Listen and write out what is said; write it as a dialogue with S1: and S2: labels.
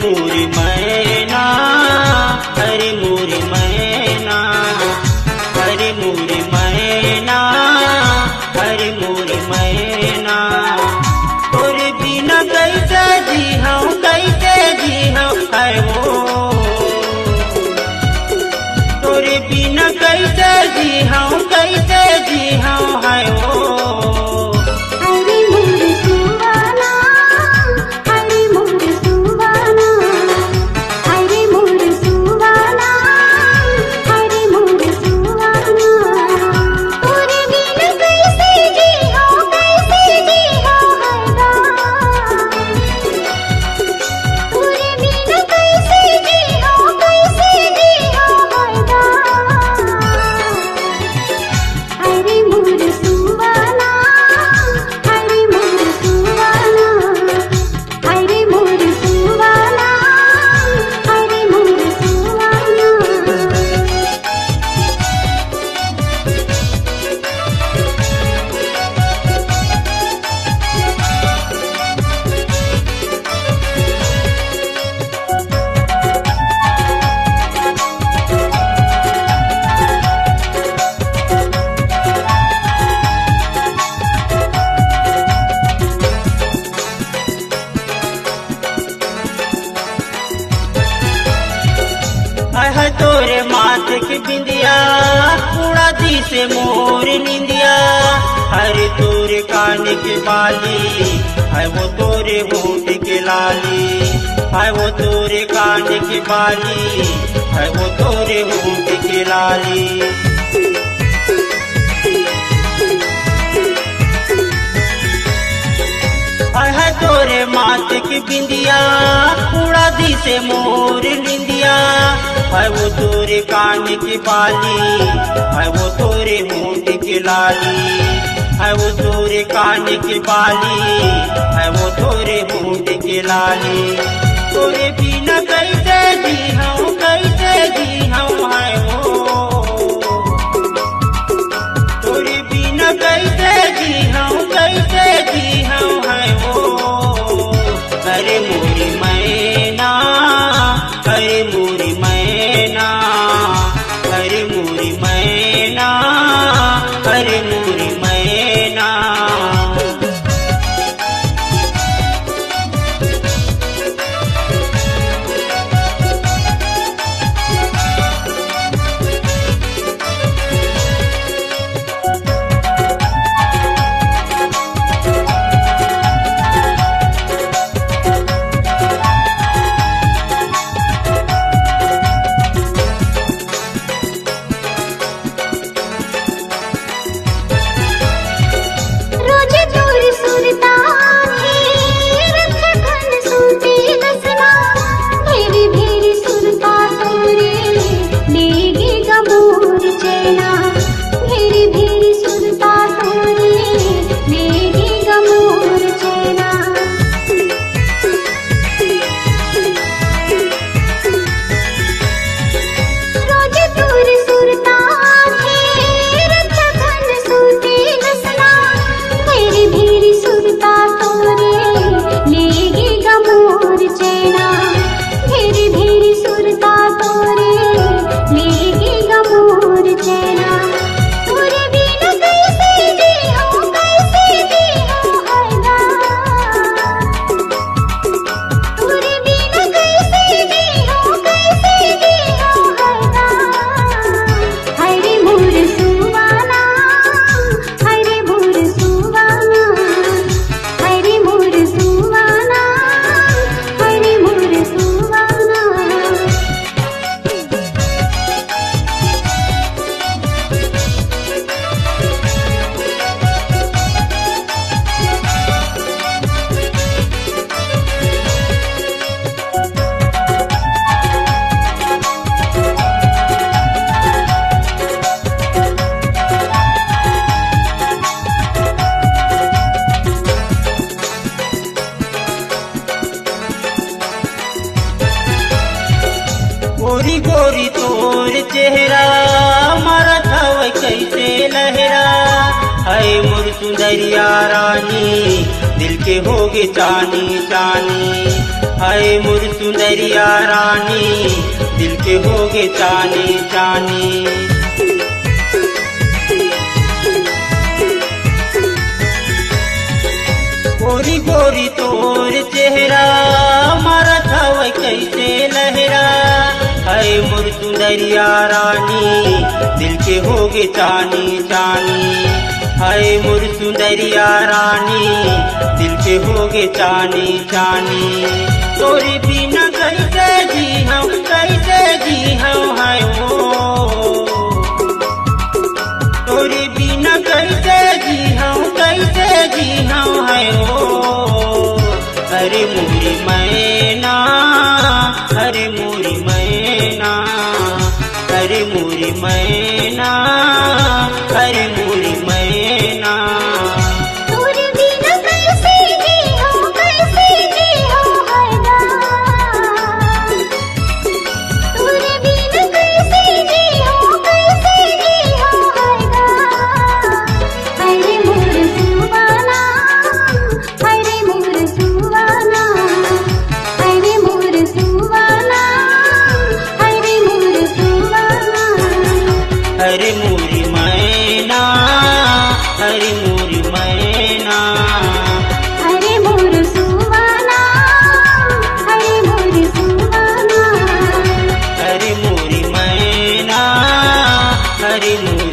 S1: मोरी मैना, अरे मोरी मैना, अरे मोरी मैना, अरे मोरी मैना। तोरे बिना कैसे जी हूँ, कैसे जी हूँ है वो, तोरे बिना कैसे जी हूँ, कैसे जी हूँ है वो। है तोरे माथे की बिंदिया, उड़ा दी से मोर निंदिया, अरे तोरे कान के बाली, है वो तोरे होंठ के लाली, है वो तोरे कान के बाली, है वो तोरे होंठ के लाली। है तोरे माथे की बिंदिया, उड़ा दी से मोर निंदिया, है वो तोरे कान की बाली, है वो तोरे होंठ के लाली, है वो तोरे कान की बाली, है वो तोरे होंठ के लाली। तोरे बिना कैसे जी हूँ, कैसे जी हूँ है वो, तोरे बिना कैसे जी हूँ, कैसे जी हूँ है वो। अरे मोरी मैना, अरे मोरी मैना, अरे मोरी मैना, अरे मोरी मैना। गोरी गोरी तोर चेहरा मारा धव कैसे लहरा, है मोर सुंदरिया रानी दिल के होगे चानी चानी, हाय मोर सुंदरिया रानी दिल के होगे चानी चानी। गोरी गोरी तोर चेहरा मारा था कैसे लहरा, हाय मोर सुंदरिया रानी दिल के होगे चानी चानी। हाय मोर सुंदरिया रानी दिल के होगे चानी चानी। तोरी बिना कैसे जी हम हाय हो, तोरी बिना कैसे जी हम हाय हो। अरे मोरी मैना, अरे मोरी मैना, अरे मोरी मैना, अरे मोरी मैना।
S2: तोरे बिना कैसे जी हो हैदा, तोरे बिना कैसे जी हो हैदा। हरे मोर सुवाना, हरे मोर सुवाना, हरे मोर सुवाना, हरे मोर सुवाना।
S1: हरे मोरी मैना, हरे मोरी मैना,
S2: हरे मोर सुवाना, हरे मोर सुवाना।
S1: हरे मोरी मैना, हरे मोरी